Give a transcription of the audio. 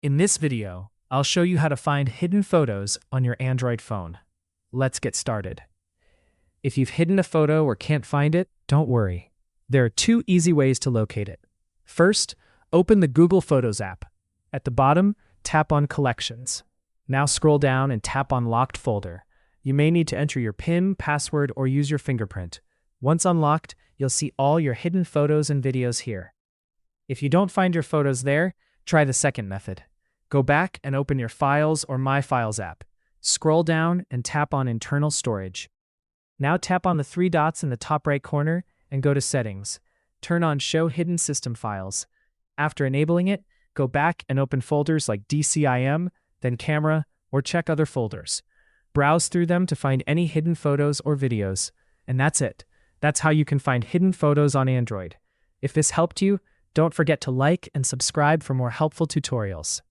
In this video, I'll show you how to find hidden photos on your Android phone. Let's get started. If you've hidden a photo or can't find it, don't worry. There are two easy ways to locate it. First, open the Google Photos app. At the bottom, tap on Collections. Now scroll down and tap on Locked Folder. You may need to enter your PIN, password, or use your fingerprint. Once unlocked, you'll see all your hidden photos and videos here. If you don't find your photos there, try the second method. Go back and open your Files or My Files app. Scroll down and tap on Internal Storage. Now tap on the three dots in the top right corner and go to Settings. Turn on Show Hidden System Files. After enabling it, go back and open folders like DCIM, then Camera, or check other folders. Browse through them to find any hidden photos or videos. And that's it. That's how you can find hidden photos on Android. If this helped you, don't forget to like and subscribe for more helpful tutorials.